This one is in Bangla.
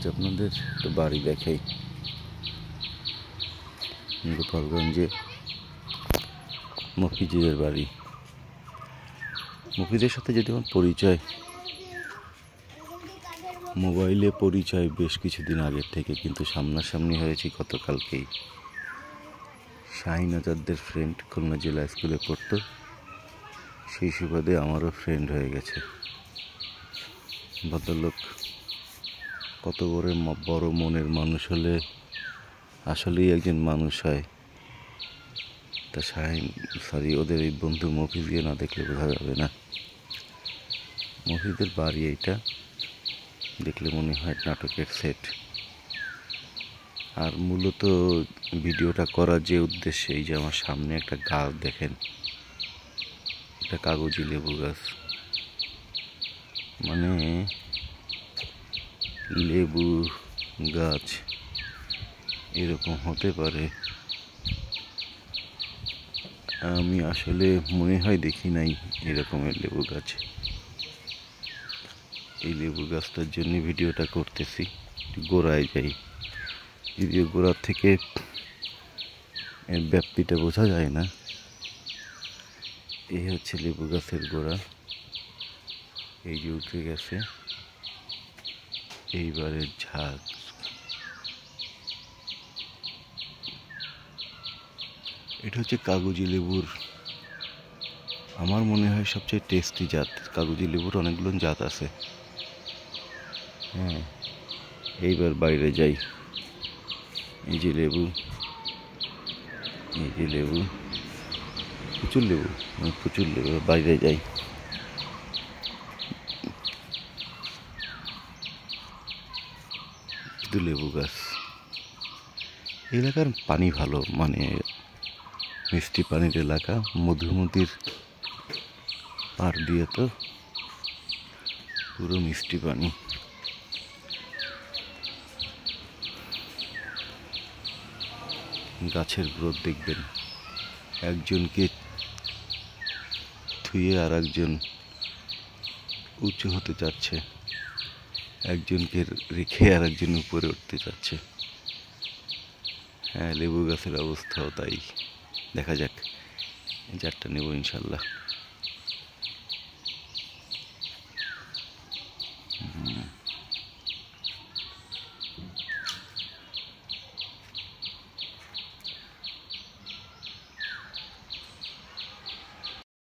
আজ আপনাদের একটু বাড়ি দেখাই। গোপালগঞ্জে মফিজের বাড়ি। মফিজের সাথে যদি আমার পরিচয়, মোবাইলে পরিচয় বেশ কিছুদিন আগের থেকে, কিন্তু সামনাসামনি হয়েছি গতকালকেই। শাহিন আজাদদের ফ্রেন্ড, খুলনা জেলা স্কুলে পড়তো, সেই সুবাদে আমারও ফ্রেন্ড হয়ে গেছে। ভদ্রলোক কত বড় মনের মানুষ হলে আসলেই একজন মানুষ হয় তা ওদের এই বন্ধু মফিজকে না দেখলে বোঝা যাবে না। মফিজের বাড়ি এইটা, দেখলে মনে হয় নাটকের সেট। আর মূলত ভিডিওটা করার যে উদ্দেশ্যে, এই যে আমার সামনে একটা গাছ দেখেন, এটা কাগজি লেবু গাছ। মানে লেবু গাছ এরকম হতে পারে আমি আসলে মনে হয় দেখি নাই এরকমের লেবু গাছ। এই লেবু গাছটার জন্য ভিডিওটা করতেছি। গোড়ায় যাই, যদিও গোড়ার থেকে এর ব্যাপ্তিটা বোঝা যায় না। এই হচ্ছে লেবু গাছের গোড়া, এই যে উঠে গেছে এইবারের ঝাঁক। এটা হচ্ছে কাগজি লেবুর, আমার মনে হয় সবচেয়ে টেস্টি জাত। কাগজি লেবুর অনেকগুলো জাত আছে। হ্যাঁ, এইবার বাইরে যাই। এই যে লেবু, এই যে লেবু, প্রচুর লেবু, প্রচুর লেবু। বাইরে যাই। লেবু গাছ, এলাকার পানি ভালো, মানে মিষ্টি পানির এলাকা। মধুমতির পাড় দিয়ে তো পুরো মিষ্টি পানি। গাছের গ্রোথ দেখবেন, একজনকে থুয়ে আর একজন উঁচু হতে চাচ্ছে, একজনকে রেখে আর একজন উপরে উঠতে চাচ্ছে। হ্যাঁ, লেবু গাছের অবস্থাও তাই। দেখা যাক, এই জাতটা নেব ইনশাল্লাহ।